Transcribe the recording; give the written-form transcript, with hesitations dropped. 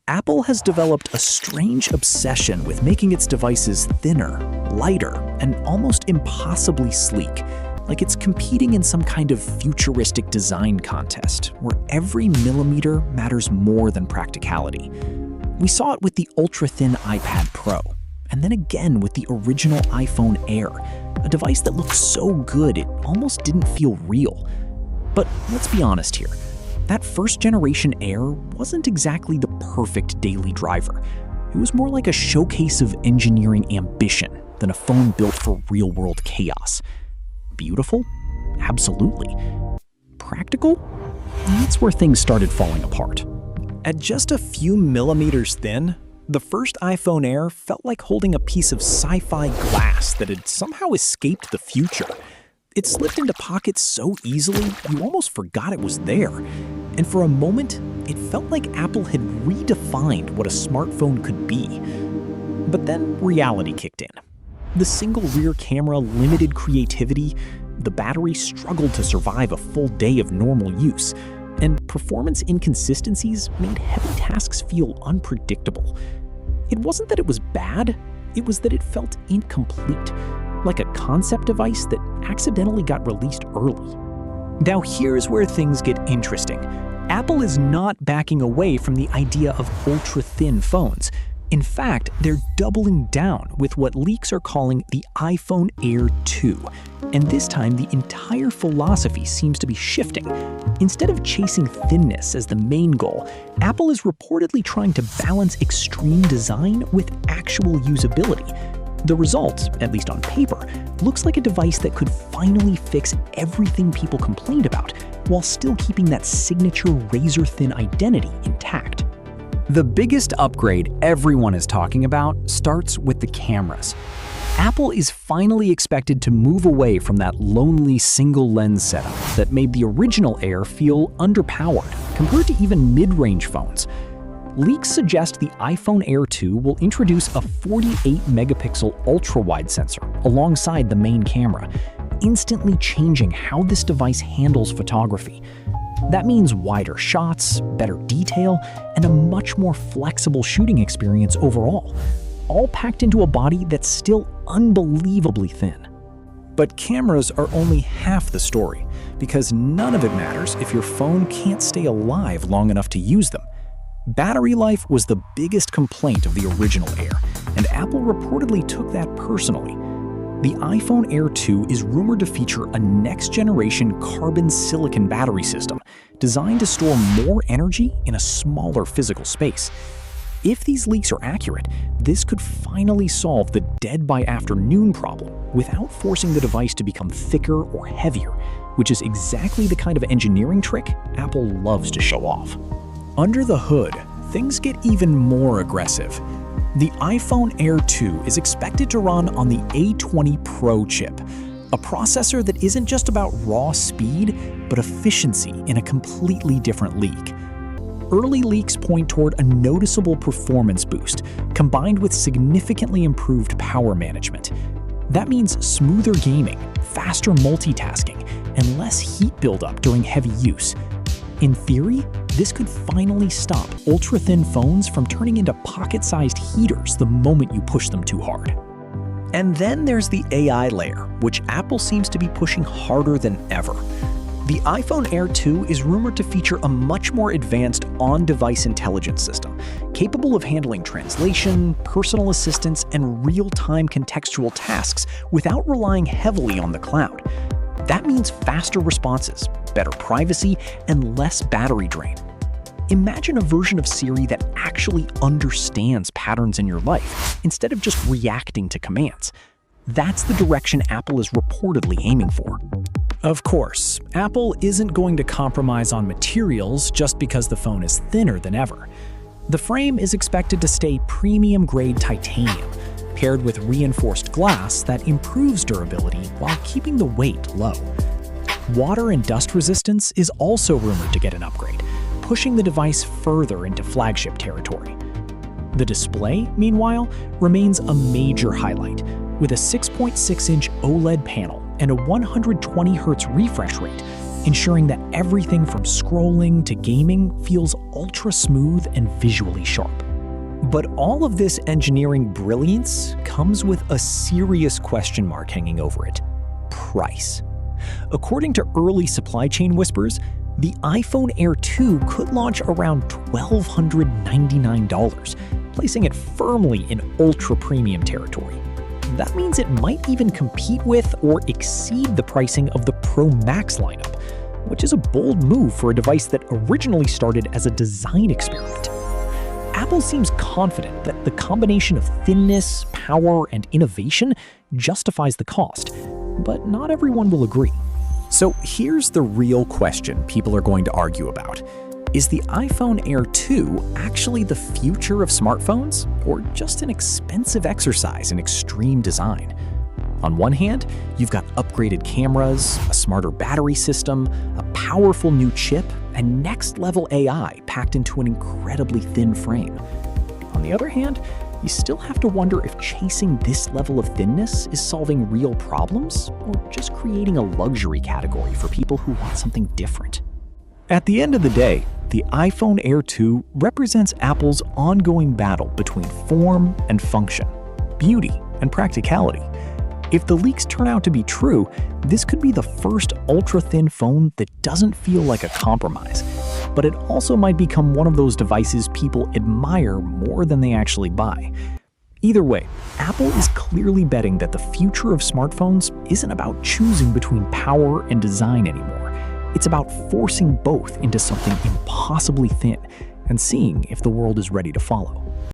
Apple has developed a strange obsession with making its devices thinner, lighter, and almost impossibly sleek, like it's competing in some kind of futuristic design contest where every millimeter matters more than practicality. We saw it with the ultra-thin iPad Pro, and then again with the original iPhone Air, a device that looked so good it almost didn't feel real. But let's be honest here. That first-generation Air wasn't exactly the perfect daily driver. It was more like a showcase of engineering ambition than a phone built for real-world chaos. Beautiful? Absolutely. Practical? That's where things started falling apart. At just a few millimeters thin, the first iPhone Air felt like holding a piece of sci-fi glass that had somehow escaped the future. It slipped into pockets so easily, you almost forgot it was there. And for a moment, it felt like Apple had redefined what a smartphone could be. But then reality kicked in. The single rear camera limited creativity, the battery struggled to survive a full day of normal use, and performance inconsistencies made heavy tasks feel unpredictable. It wasn't that it was bad, it was that it felt incomplete, like a concept device that accidentally got released early. Now here's where things get interesting. Apple is not backing away from the idea of ultra-thin phones. In fact, they're doubling down with what leaks are calling the iPhone Air 2. And this time, the entire philosophy seems to be shifting. Instead of chasing thinness as the main goal, Apple is reportedly trying to balance extreme design with actual usability. The result, at least on paper, looks like a device that could finally fix everything people complained about, while still keeping that signature razor-thin identity intact. The biggest upgrade everyone is talking about starts with the cameras. Apple is finally expected to move away from that lonely single-lens setup that made the original Air feel underpowered compared to even mid-range phones. Leaks suggest the iPhone Air 2 will introduce a 48-megapixel ultra-wide sensor alongside the main camera, instantly changing how this device handles photography. That means wider shots, better detail, and a much more flexible shooting experience overall, all packed into a body that's still unbelievably thin. But cameras are only half the story, because none of it matters if your phone can't stay alive long enough to use them. Battery life was the biggest complaint of the original Air, and Apple reportedly took that personally. The iPhone Air 2 is rumored to feature a next-generation carbon silicon battery system designed to store more energy in a smaller physical space. If these leaks are accurate, this could finally solve the dead-by-afternoon problem without forcing the device to become thicker or heavier, which is exactly the kind of engineering trick Apple loves to show off. Under the hood, things get even more aggressive. The iPhone Air 2 is expected to run on the A20 Pro chip, a processor that isn't just about raw speed, but efficiency in a completely different league. Early leaks point toward a noticeable performance boost, combined with significantly improved power management. That means smoother gaming, faster multitasking, and less heat buildup during heavy use. In theory, this could finally stop ultra-thin phones from turning into pocket-sized heaters the moment you push them too hard. And then there's the AI layer, which Apple seems to be pushing harder than ever. The iPhone Air 2 is rumored to feature a much more advanced on-device intelligence system, capable of handling translation, personal assistance, and real-time contextual tasks without relying heavily on the cloud. That means faster responses, better privacy, and less battery drain. Imagine a version of Siri that actually understands patterns in your life, instead of just reacting to commands. That's the direction Apple is reportedly aiming for. Of course, Apple isn't going to compromise on materials just because the phone is thinner than ever. The frame is expected to stay premium-grade titanium, paired with reinforced glass that improves durability while keeping the weight low. Water and dust resistance is also rumored to get an upgrade, pushing the device further into flagship territory. The display, meanwhile, remains a major highlight, with a 6.6-inch OLED panel and a 120Hz refresh rate, ensuring that everything from scrolling to gaming feels ultra smooth and visually sharp. But all of this engineering brilliance comes with a serious question mark hanging over it: price. According to early supply chain whispers, the iPhone Air 2 could launch around $1,299, placing it firmly in ultra-premium territory. That means it might even compete with or exceed the pricing of the Pro Max lineup, which is a bold move for a device that originally started as a design experiment. Apple seems confident that the combination of thinness, power, and innovation justifies the cost, but not everyone will agree. So here's the real question people are going to argue about. Is the iPhone Air 2 actually the future of smartphones, or just an expensive exercise in extreme design? On one hand, you've got upgraded cameras, a smarter battery system, a powerful new chip, and next-level AI packed into an incredibly thin frame. On the other hand, you still have to wonder if chasing this level of thinness is solving real problems, or just creating a luxury category for people who want something different. At the end of the day, the iPhone Air 2 represents Apple's ongoing battle between form and function, beauty and practicality. If the leaks turn out to be true, this could be the first ultra-thin phone that doesn't feel like a compromise. But it also might become one of those devices people admire more than they actually buy. Either way, Apple is clearly betting that the future of smartphones isn't about choosing between power and design anymore. It's about forcing both into something impossibly thin and seeing if the world is ready to follow.